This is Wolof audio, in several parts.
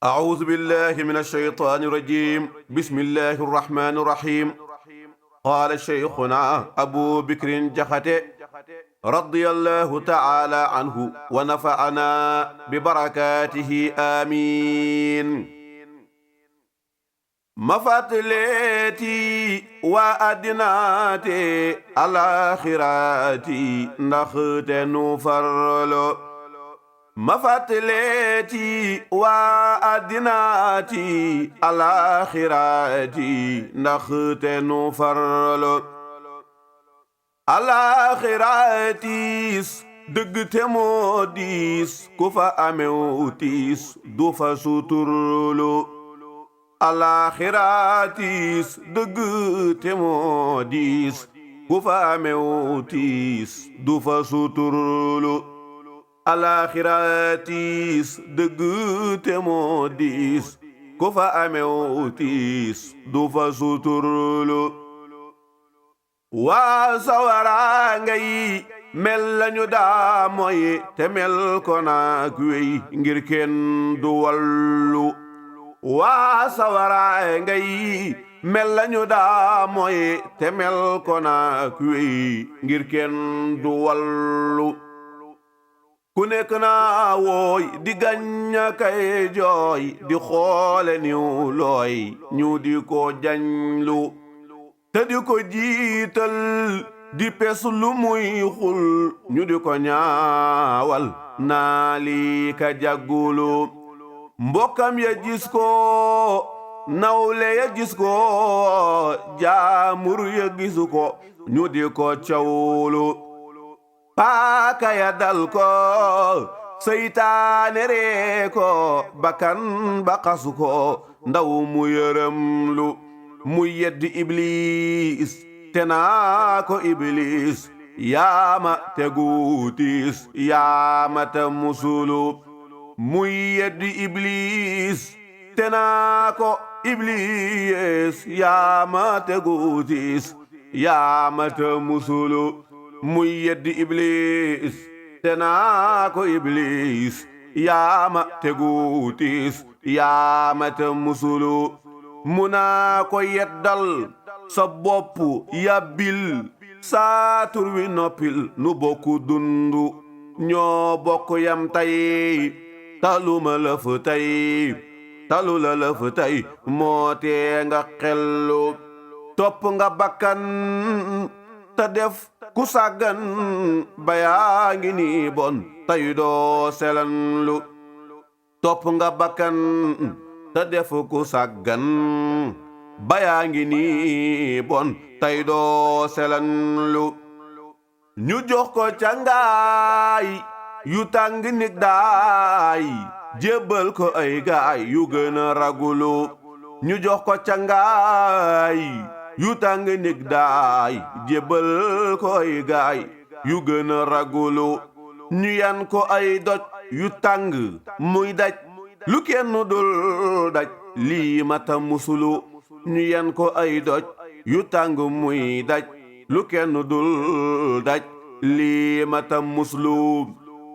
أعوذ بالله من الشيطان الرجيم بسم الله الرحمن الرحيم قال شيخنا أبو بكر جخته رضي الله تعالى عنه ونفعنا ببركاته آمين مفاتلتي وأدناتي الآخراتي نختن فرلو mafateleti waa addinaati alaxiraati ndaxte nu farlo alaxiraatis dëgg te moo diis ku fa amew tiis du fa suturlu alaxiraatis dëgg te moo diis ku fa amew tiis du fa suturlu alaxiraatis dëgg te moo diis ku fa amew tiis du fa suturlu waa sawara ngay mel lañu daa moy te mel ko naak wey ngir kenn du wallu waa sawara ngay mel lañu daa moy te mel ko naak wey ngir kenn du wallu ku nekk naa wooy di gàñña kay jooy di xoole niw looy ñu di ko jañlu te di ko jiital di pes lu muy xul ñu di ko ñaawal naa lii ka jaggulu mbokkam ya gis ko nawle ya gis ko jaamur ya gisu ko ñu di ko cawlu paaka ya dal ko seytaane ree ko bakkan baqasu ko ndaw mu yërëmlu mu yeddi iblis te naa ko iblis yaama teguutiis yaama ta musulu mu yeddi iblis te naa ko iblis yaama teguutiis yaama ta musulu muy yeddi iblis te naa ko iblis yaama teguutiis yaama te musulu mu naa ko yeddal sa bopp yabbil saatur wi noppil nu bokku dundu ñoo bokk yam tay taluma lëf tay talu la lëf tay moo tee nga xellu topp nga bakkan te def ku sàggan bayaa ngi nii bon tay doo selanlu topp nga bakkan te def ku sàggan bayaa ngi nii bon tay doo selanlu ñu jox ko cangaay yu tàng nig daay jébbal ko ay gaay yu gën a ragulu ñu jox ko cangaay yu tàng nig daay jébbal ko ay gaay yu gën a ragulu ñu yan ko ay doj yu tàng muy daj lu kenn dul daj lii mata musulu ñu yan ko ay doj yu tàng muy daj lu kenn dul daj lii mata musulu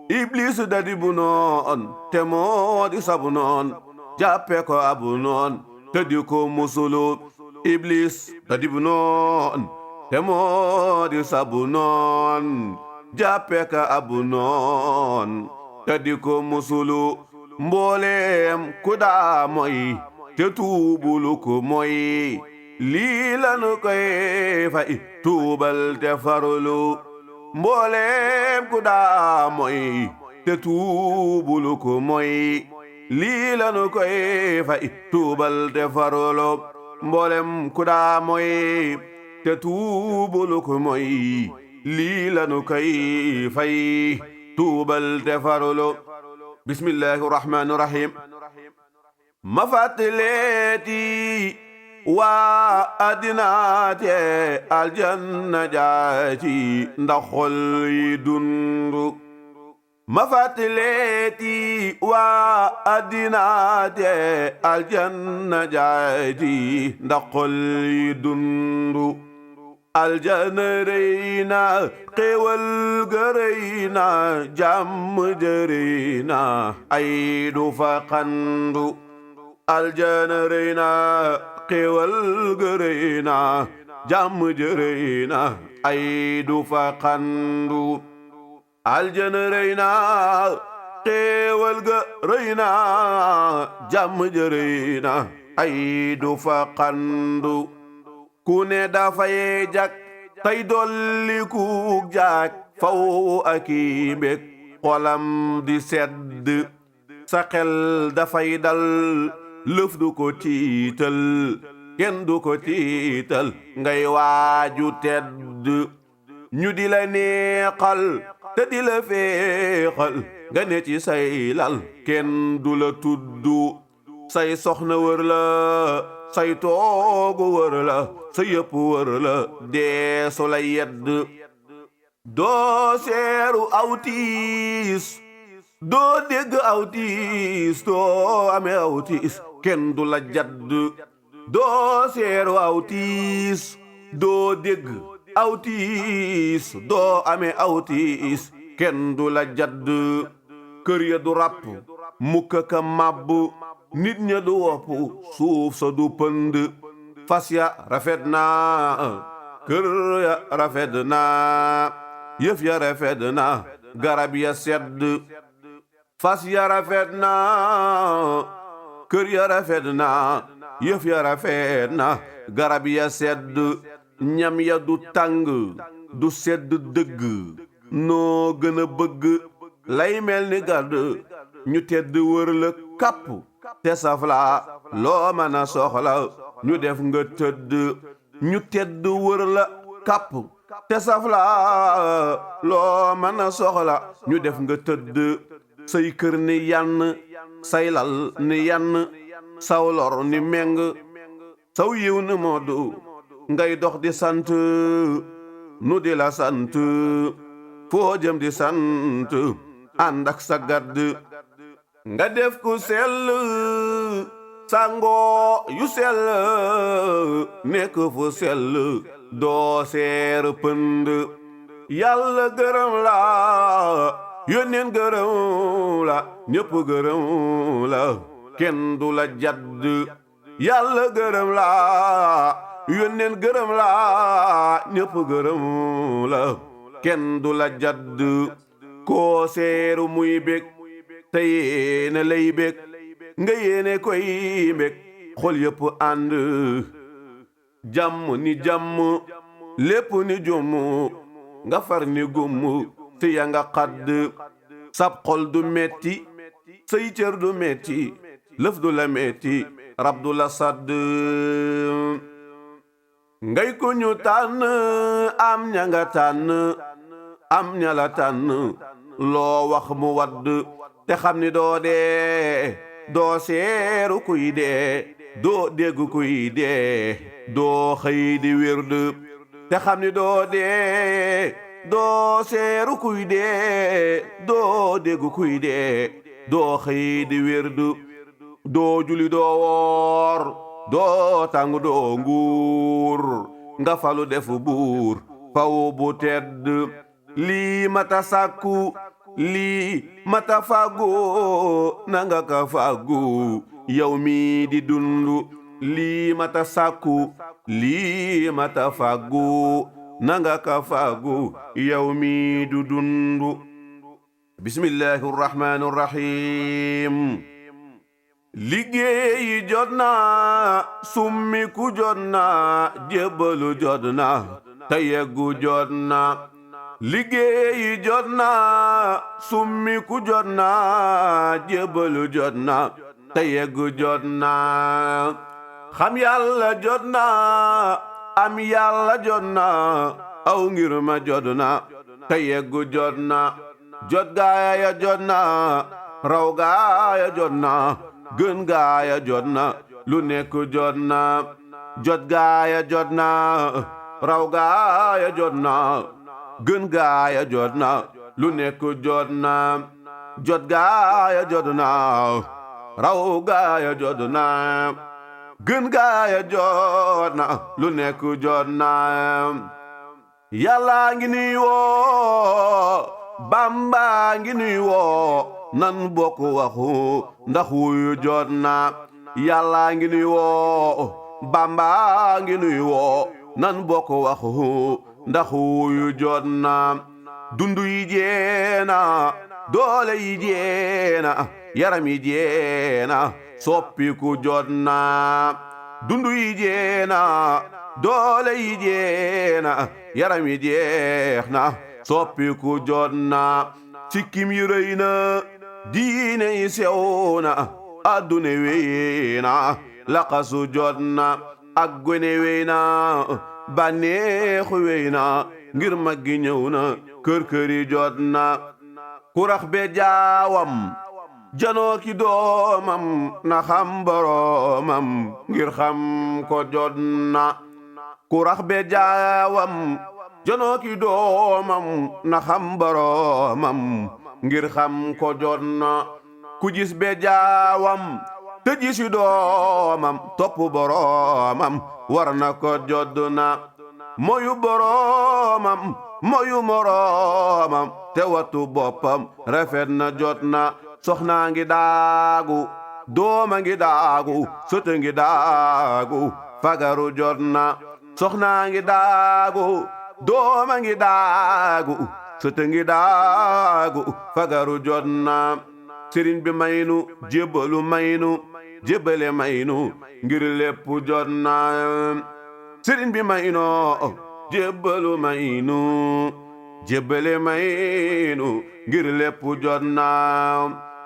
iblis dadi bu noon te moo di sabu noon jàppe ko abu noon te di ko musulu iblis dadi bu noon te moo di sabu noon jàppe ka abu noon te di ko musulu mbooleem ku daa moy te tuubulu ko moy lii lanu koy fay tuubal te farulu mbooleem ku daa moy te tuubulu ko moy lii lanu koy fay tuubal te farulu mboolem ku daa moy te tuubulu ko moy lii lanu koy fay tuubal te farulu bismillahi rahmani rahim mafateleti waa addinaate aljanna jaati ndax xol yi dundu mafateleti waa addinaate aljanna jaati ndax xol yi dundu aljana rëy na xéewal ga rëy na jàmm ja rëy na ay du fa xandu aljana rëy na xéewal ga rëy na jàmm ja rëy na ay du fa xandu aljana rëy na xéewal ga rëy na jàmm ja rëy na ay du fa xandu ku ne dafay jak tey dolli ku jak faw aki mbég xolam di sedd sa xel dafay dal lëf du ko tiital kenn du ko tiital ngay waaju tedd ñu di la neexal te di la féexal nga ne ci say lal kenn du la tuddu say soxna wër la say toogu wër la sa yëpp wër la deesu la yedd doo seeru awtiis doo dégg awtiis doo amee awtiis kenn du la jadd doo seeru awtiis doo dégg awtiis doo amee awtiis kenn du la jadd kër ya du ràpp mukka ka màbb nit ña du wopp suuf sa du pënd fas ya rafet na kër ya rafet na yëf ya rafet na garab ya sedd fas ya rafet na kër ya rafet na yëf ya rafet na garab ya sedd ñam ya du tàng du sedd dëgg noo gën a bëgg lay mel ni gàdd ñu tedd wër la kàpp te safla loo mën a soxla ñu def nga tëdd ñu tedd wër la kàpp te safla loo mën a soxla ñu def nga tëdd say kër ni yann say lal ni yann saw lor ni meng saw yiw ni moodu ngay dox di sant nu di la sant foo jëm di sant ànd ak sa gadd nga def ku sell sangoo yu sell nekk fu sell doo seer pënd yàlla gërëm la yónneen gërëm la ñépp gërëm la kenn du la jadd yàlla gërëm la yónneen gërëm la ñépp gërëm la kenn du la jadd koo seeru muy bég te yéene lay bég nga yéene koy bég xol yépp ànd jàmm ni jàmm lépp ni jomm nga far ni gumm te ya nga xadd sab xol du metti say cër du metti lëf du la metti rab du la sadd ngay ko ñu tànn am ña nga tànn am ña la tànn loo wax mu wadd te xam ni doo dee doo seeru kuy dee doo dégg kuy dee doo xëy di wird te xam ni doo dee doo seeru kuy dee doo dégg kuy dee doo xëy di wird doo juli doo woor doo tàng doo nguur nga falu defu buur faw bu tedd lii mata sàkku lii mata fàggu nanga ka fàggu yow mi di dundu lii mata sàkku lii mata fàggu nanga ka fàggu yow mi du dundu bismillahi rahmani rahim liggéeyi jot na summi ku jot na jébbalu jot na te yeggu jot na liggéeyi jot na summi ku jot na jébbalu jot na te yeggu jot na xam yàlla jot na am yàlla jot na aw ngir ma jot na te yeggu jot na jot gaaya jot na raw gaaya jot na gën gaaya jot na lu nekk jot na jot gaaya jot na raw gaaya jot na gën gaaya jot na lu nekk jot na jot gaaya jot na raw gaaya jot na gën gaaya jot na lu nekk jot na yàlla ngi nuy woo Bamba ngi nuy woo nan bokk waxu ndax wuyu jot na yàllaa ngi nuy woo bamba ngi nuy woo nan bokk waxu ndax wuyu jot na dundu yi jeena doole yi jeena yaram yi jeena soppiku jot na dundu yi jeena doole yi jeena yaram yi jeex na soppiku jot na sikkim yi rëy na diine yi sew na adduna wey na laqasu jot na ak gone wey na bànneexu wey na ngir mag gi ñëw na kër-këri jot na kurax be jaawam janoo ki doomam na xam boroomam ngir xam ko jot na kurax be jaawam janoo ki doomam na xam boroomam ngir xam ko jot na ku gis be jaawam te gisi doomam topp boroomam war na ko jot na moyu boroomam moyu moroomam te wattu boppam rafet na jot na soxnaa ngi daagu dooma ngi daagu sëtë ngi daagu fagaru jot na soxnaa ngi daagu dooma ngi daagu sëtë ngi daagu fagaru jot na sëriñ bi maynu jébbalu maynu jébbale maynu ngir lépp jot na sëriñ bi mayno jébbalu maynu jébbale maynu ngir lépp jot na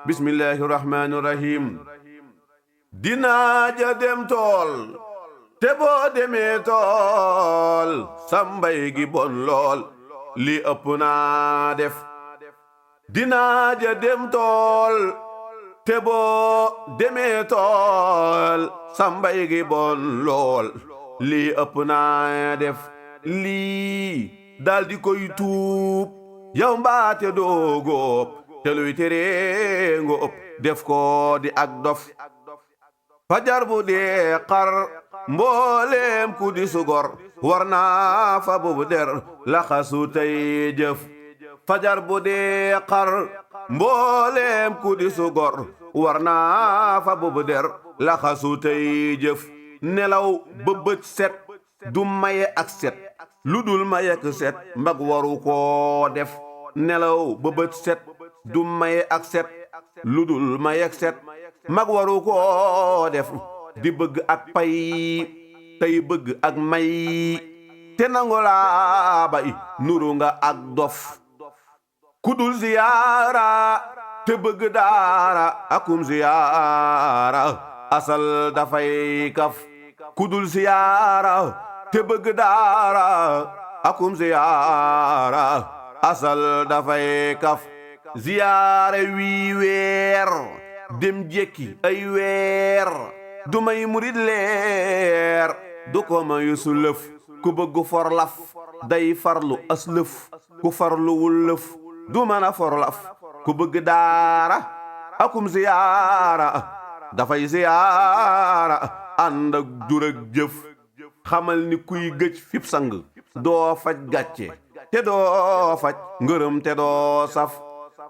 bismillahi rahmani rahim dinaa ja dem tool te boo demee tool sambay gi bon lool li ëpp naa def dinaa ja dem tool te boo demee tool sambay gi bon lool lii ëpp naa def lii daldi koy tuub yow mbaate doo góob te luy tere ngóob def ko di ak dof fajar bu dee xar mbooleem ku di sugor war naa fa bubu der laxasu tey jëf fajar bu dee xar mbooleem ku di sugor war naa fa bubu der laxasu tey jëf nelaw ba bët set du maye ak set lu dul maye ak set mbag waru koo def nelaw ba bët set du maye ak set lu dul maye ak set mag waru koo def di bëgg ak pay tey bëgg ak may te nangu laa bay nuru nga ak dof ku dul ziyaara te bëgg daara akum ziyaara asal dafay kaf ku dul ziyaara te bëgg daara akum ziyaara asal dafay kaf ziyaare wii weer dem jekki ay weer du may murid leer du ko mayu su lëf ku bëgg forlaf day farlu as lëf ku farluwul lëf du mën a forlaf ku bëgg daara akum ziyaara dafay ziyaara ànd ak jur ak jëf xamal ni kuy gëj fip sang doo faj gàcce te doo faj ngërëm te doo saf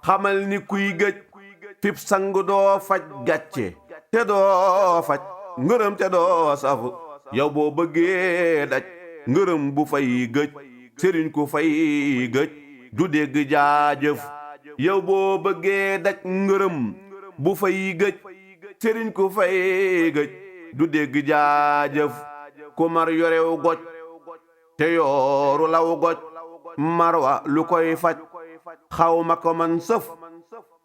xamal ni kuy gëj fip sang doo faj gàcce te doo faj ngërëm te doo saf yow boo bëggee daj ngërëm bu fay gëj sëriñ ku fay gëj du dégg jaajëf yow boo bëggee daj ngërëm bu fay gëj sëriñ ku fay gëj du dégg jaajëf ku mar yorew goj te yooru law goj marwa lu koy faj xawma ko man sëf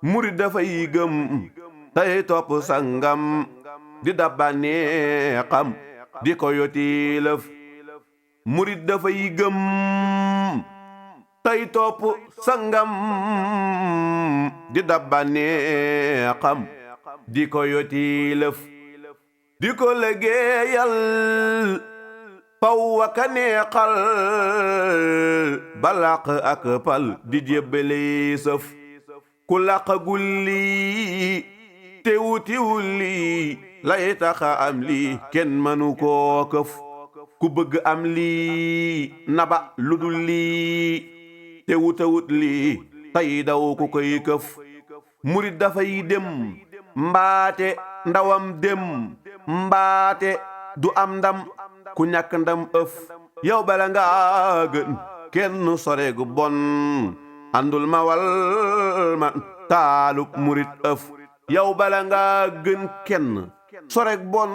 murid dafay gëm tey topp sangam di dabbanee xam di ko yoti lëf murid dafay gëm tey topp sangam di dabbanee xam di ko yoti lëf di ko liggéeyal faw waka neexal balaq ak pal di jébbali sëf ku laqagul lii te wutiwul lii lay taxa am lii kenn mënu koo këf ku bëgg am lii naba lu dul lii te wutawut lii tay daw ku koy këf murid dafay dem mbaate ndawam dem mbaate du am ndam ku ñàkk ndam ëf yow bala nga gën kenn sore gu bon andul ma wal man taalub murit ëf yow bala nga gën kenn sorek bon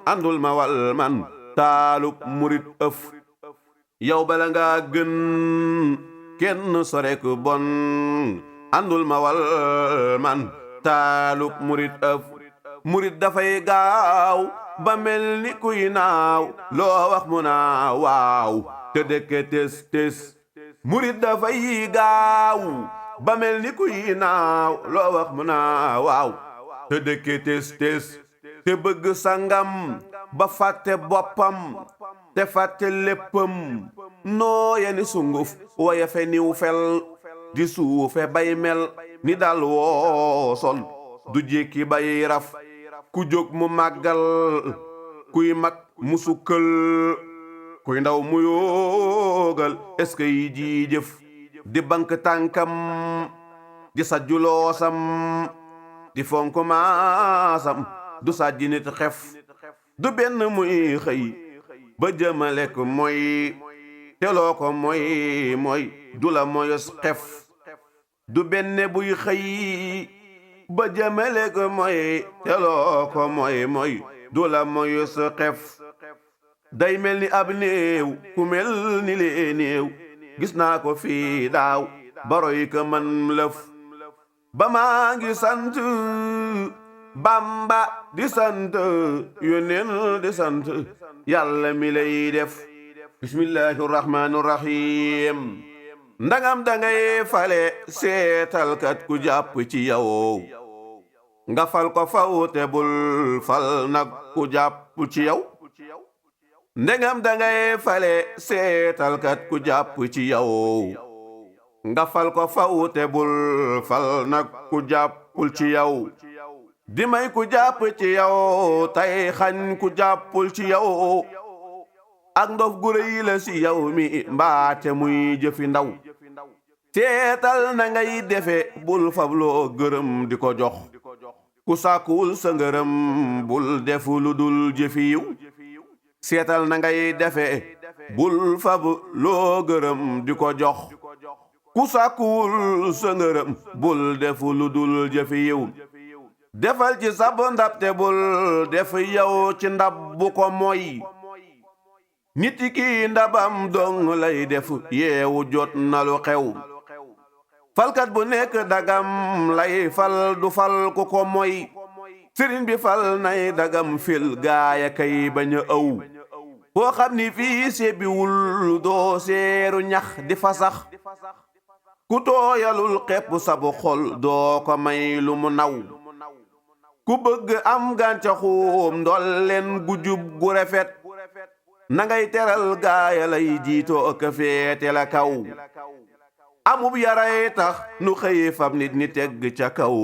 andul ma wal man taalub murit ëf yow bala nga gën kenn sorek bon andul ma wal man taalub murit ëf murit dafay gaaw ba mel ni kuy naaw loo wax mu naa waaw te dëkke tes murit dafay gaaw ba mel ni kuy naaw loo wax mu naa waaw te dëkke tes te bëgg sangam ba fàtte boppam te fàtte léppam noo yeni sunguf woye fe niw fel di suufe bay mel ni dal woosol du jékki bay raf ku jóg mu màggal kuy mag mu sukkal kuy ndaw mu yoogal est-ce que yi ji jëf di bank tànkam di sajju loosam di fonk maasam du sàjji nit xef du benn muy xëy ba jëmale ko mooy teloo ko mooy du la moyos xef du benn buy xëy ba jëmale ko mooy teloo ko mooy du la moyos xef day mel ni ab néew ku mel ni lee néew gis naa ko fii daaw baroy ko man lëf ba maa ngi sant Bamba di sant yónneen di sant yàlla mi lay def bismillahi rahmaani rahim ndangam dangay fale seetalkat ku jàpp ci yow nga fal ko fawte bul fal nag ku jàpp ci yow ndegam dangay fale seetalkat ku jàpp ci yow nga fal ko fawte bul fal nag ku jàppul ci yow di may ku jàpp ci yow tay xañ ku jàppul ci yow ak ndof gu rëy la si yow mi mbaate muy jëfi ndaw seetal na ngay defe bul fabloo gërëm di ko jox ku sàkkuwul sa ngërëm bul defu lu dul jëfi yiw seetal na ngay defe bul fabloo gërëm di ko jox ku sàkkuwul sa ngërëm bul defu lu dul jëfi yiw defal ci sab ndab te bul def yow ci ndab bu ko moy nit ki ndabam dong lay def yeewu jot na lu xew falkat bu nekk dagam lay fal du fal ku ko moy sëriñ bi fal nay dagam fil gaaya kay bañ a ëw foo xam ni fii sebiwul doo seeru ñax di fa sax ku tooyalul xepp sabu xol doo ko may lu mu naw ku bëgg am gàncaxum ndolleen gu jub gu rafet na ngay teral gaaya lay jiitoo ka féete la kaw amub yaray tax nu xëy fab nit ni tegg ca kaw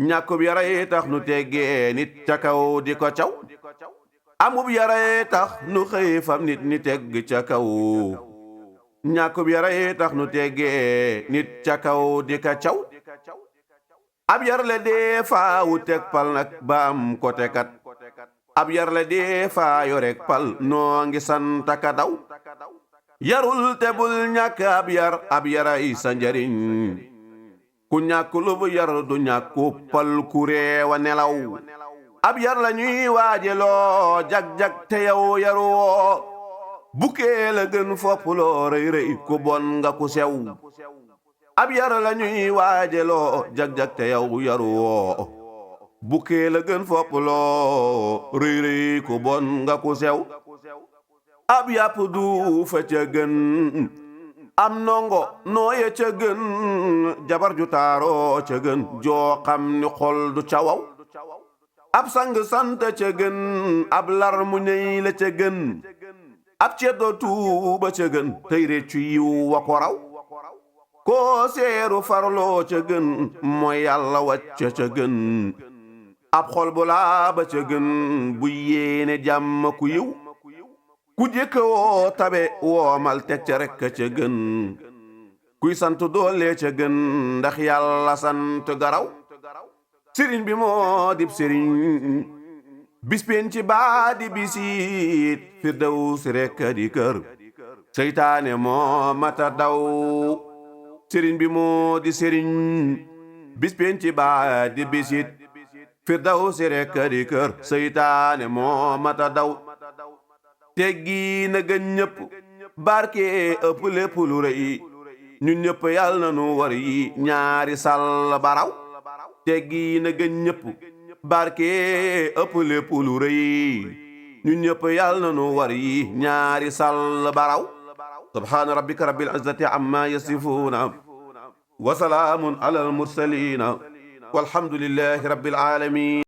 ñàkkub yaray tax nu teggee nit ca kaw di ko caw amub yaray tax nu xëy fab nit ni tegg ca kaw ñàkkub yaray tax nu teggee nit ca kaw di ka caw ab yar la dee faawu teg pal nag ba am ko tekat ab yar la dee faa yorek pal noo ngi santaka daw yarul te bul ñàkk ab yaray sa njariñ ku ñàkk lu bu yar du ñàkku pal ku réewa nelaw ab yar la ñuy waajeloo jag-jag te yow yaru woo bukkee la gën fopp loo rëy rëy ku bon nga ku sew ab yar la ñuy waajeloo jag-jag te yow yaru woo bukkee la gën fopp loo rëy rëy ku bon nga ku sew ab yàpp du fa ca gën am nongo nooye ca gën jabar ju taaroo ca gën joo xam ni xol du cawaw ab sang sant ca gën ab lar mu ñëy la ca gën ab ceddo tuuba ca gën tey réccu yiw wa ko raw koo seeru farloo ca gën mooy yàlla wàcc ca gën ab xol bu laaba ca gën bu yéene jàmm ku yiw ku jëkk woo tabe woomal teg ca rekk ca gën kuy sant doole ca gën ndax yàlla sant garaw sëriñ bi moo dib sëriñ bis penc baa di bisiit firdaws rekk di kër seytaane moo mata daw sëriñ bi moo di sëriñ bis penc baa di bisiit firdaws rekk di kër seytaane moo mata daw teggi na gën ñëpp barke ëpp lépp lu rëy ñun ñëpp yal na nu war yi ñaari sàll baraw teggi na gën ñëpp barke ëpp lépp lu rëy ñun ñëpp yal na nu war yi ñaari sàll baraw subhaana rabbika rabbil izzati amma yasifuuna wa salaamun alal mursaliina walhamdulillahi rabbil aalamiin